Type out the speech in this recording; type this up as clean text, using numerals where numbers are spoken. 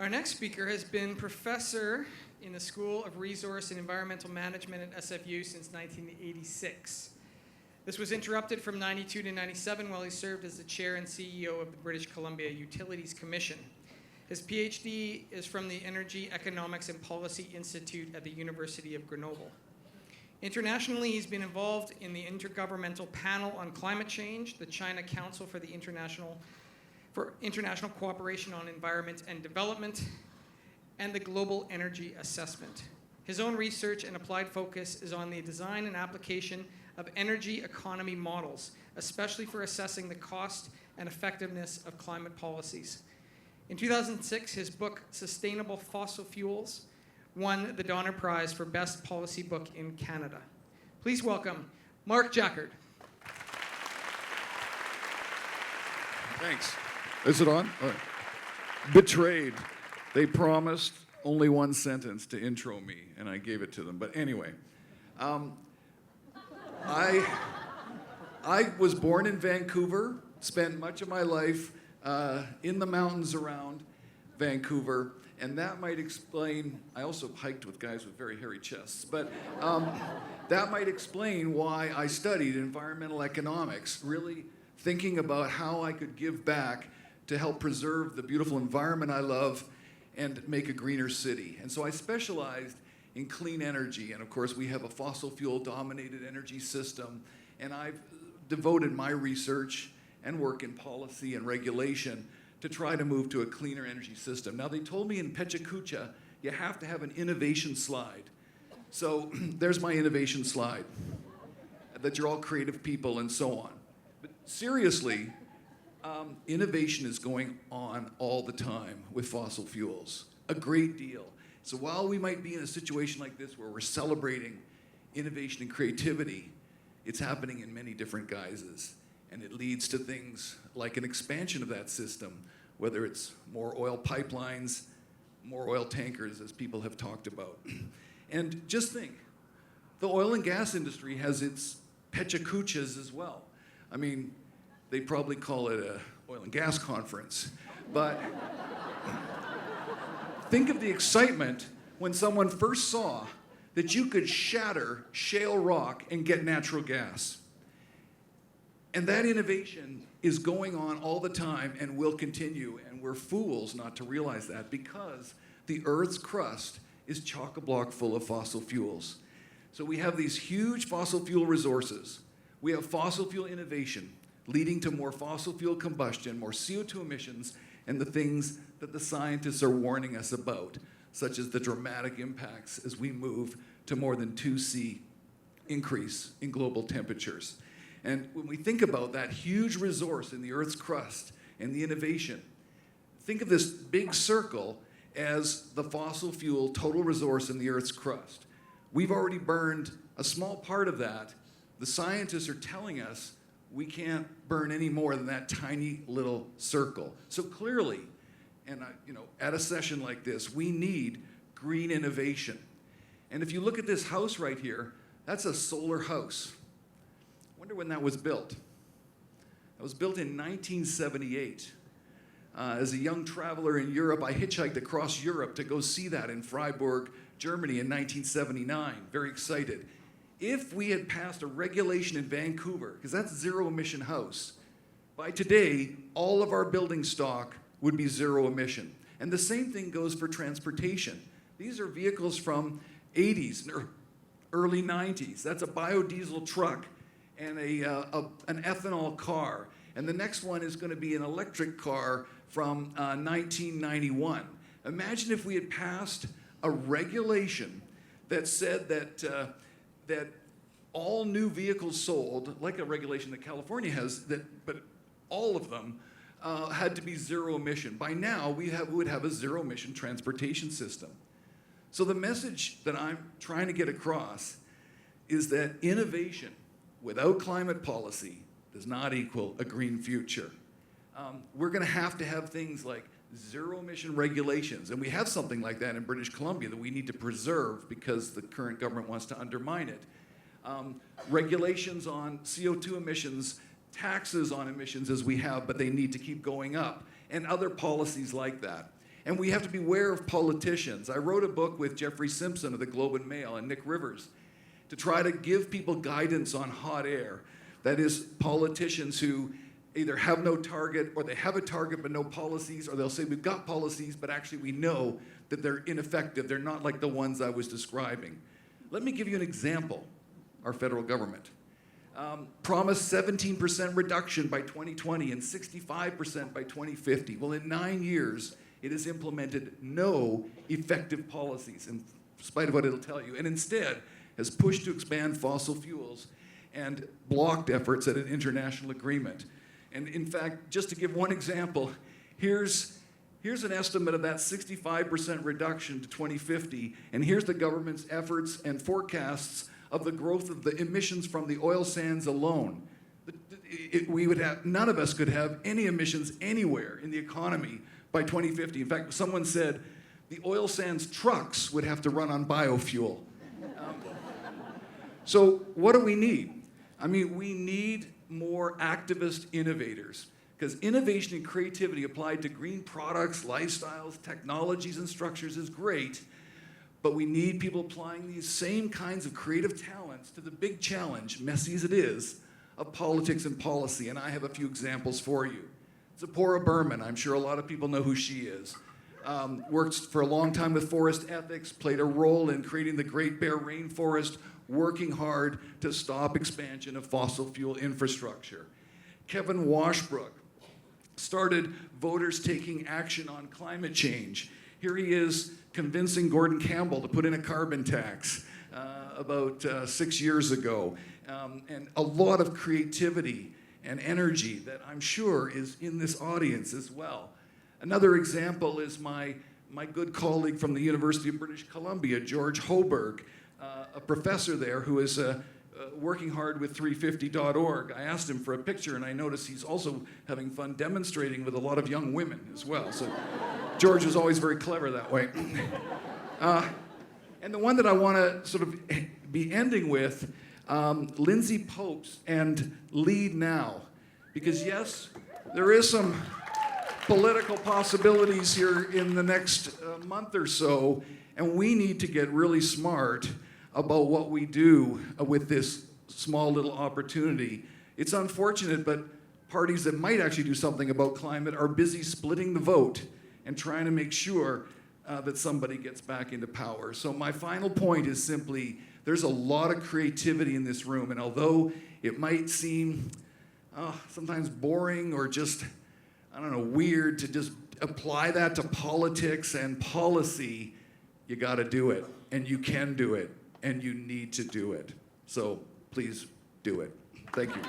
Our next speaker has been professor in the School of Resource and Environmental Management at SFU since 1986. This was interrupted from 92 to 97 while he served as the chair and CEO of the British Columbia Utilities Commission. His PhD is from the Energy, Economics and Policy Institute at the University of Grenoble. Internationally, he's been involved in the Intergovernmental Panel on Climate Change, the China Council for International Cooperation on Environment and Development, and the Global Energy Assessment. His own research and applied focus is on the design and application of energy economy models, especially for assessing the cost and effectiveness of climate policies. In 2006, his book, Sustainable Fossil Fuels, won the Donner Prize for Best Policy Book in Canada. Please welcome Mark Jaccard. Thanks. Is it on? Betrayed. They promised only one sentence to intro me, and I gave it to them. But anyway, I was born in Vancouver, spent much of my life in the mountains around Vancouver, and that might explain, I also hiked with guys with very hairy chests, but that might explain why I studied environmental economics, really thinking about how I could give back to help preserve the beautiful environment I love and make a greener city. And so I specialized in clean energy, and of course we have a fossil fuel dominated energy system, and I've devoted my research and work in policy and regulation to try to move to a cleaner energy system. Now they told me in Pecha, Kucha, you have to have an innovation slide. So there's my innovation slide, that you're all creative people and so on. But seriously, innovation is going on all the time with fossil fuels, a great deal. So while we might be in a situation like this where we're celebrating innovation and creativity, it's happening in many different guises. And it leads to things like an expansion of that system, whether it's more oil pipelines, more oil tankers, as people have talked about. And just think, the oil and gas industry has its Pecha Kuchas as well. I mean, they probably call it a oil and gas conference, but think of the excitement when someone first saw that you could shatter shale rock and get natural gas. And that innovation is going on all the time and will continue, and we're fools not to realize that because the Earth's crust is chock-a-block full of fossil fuels. So we have these huge fossil fuel resources. We have fossil fuel innovation leading to more fossil fuel combustion, more CO2 emissions, and the things that the scientists are warning us about, such as the dramatic impacts as we move to more than 2°C increase in global temperatures. And when we think about that huge resource in the Earth's crust and the innovation, think of this big circle as the fossil fuel total resource in the Earth's crust. We've already burned a small part of that. The scientists are telling us we can't burn any more than that tiny little circle. So clearly, and at a session like this, we need green innovation. And if you look at this house right here, that's a solar house. Wonder when that was built. It was built in 1978. As a young traveler in Europe, I hitchhiked across Europe to go see that in Freiburg, Germany in 1979. Very excited. If we had passed a regulation in Vancouver, because that's zero emission house, by today, all of our building stock would be zero emission. And the same thing goes for transportation. These are vehicles from 80s, early 90s. That's a biodiesel truck and an ethanol car. And the next one is going to be an electric car from 1991. Imagine if we had passed a regulation that said that all new vehicles sold, like a regulation that California has, but all of them had to be zero emission. By now, we would have a zero emission transportation system. So the message that I'm trying to get across is that innovation without climate policy does not equal a green future. We're going to have things like zero emission regulations, and we have something like that in British Columbia that we need to preserve because the current government wants to undermine it. Regulations on CO2 emissions, taxes on emissions as we have, but they need to keep going up, and other policies like that. And we have to beware of politicians. I wrote a book with Jeffrey Simpson of the Globe and Mail and Nick Rivers to try to give people guidance on hot air. That is, politicians who either have no target, or they have a target but no policies, or they'll say we've got policies, but actually we know that they're ineffective. They're not like the ones I was describing. Let me give you an example. Our federal government promised 17% reduction by 2020 and 65% by 2050. Well, in 9 years, it has implemented no effective policies, in spite of what it'll tell you, and instead has pushed to expand fossil fuels and blocked efforts at an international agreement. And in fact, just to give one example, here's an estimate of that 65% reduction to 2050, and here's the government's efforts and forecasts of the growth of the emissions from the oil sands alone. None of us could have any emissions anywhere in the economy by 2050. In fact, someone said the oil sands trucks would have to run on biofuel. So what do we need? I mean, we need more activist innovators, because innovation and creativity applied to green products, lifestyles, technologies, and structures is great, but we need people applying these same kinds of creative talents to the big challenge, messy as it is, of politics and policy, and I have a few examples for you. Zipporah Berman, I'm sure a lot of people know who she is. Worked for a long time with forest ethics, played a role in creating the Great Bear Rainforest, working hard to stop expansion of fossil fuel infrastructure. Kevin Washbrook started voters taking action on climate change. Here he is convincing Gordon Campbell to put in a carbon tax about 6 years ago. And a lot of creativity and energy that I'm sure is in this audience as well. Another example is my good colleague from the University of British Columbia, George Hoberg, a professor there who is working hard with 350.org. I asked him for a picture, and I noticed he's also having fun demonstrating with a lot of young women as well. So George was always very clever that way. And the one that I want to sort of be ending with, Lindsay Popes and Lead Now. Because yes, there is some political possibilities here in the next month or so, and we need to get really smart about what we do with this small little opportunity. It's unfortunate, but parties that might actually do something about climate are busy splitting the vote and trying to make sure that somebody gets back into power. So my final point is simply, there's a lot of creativity in this room, and although it might seem sometimes boring or just, I don't know, weird to just apply that to politics and policy, you gotta do it, and you can do it, and you need to do it. So please do it. Thank you.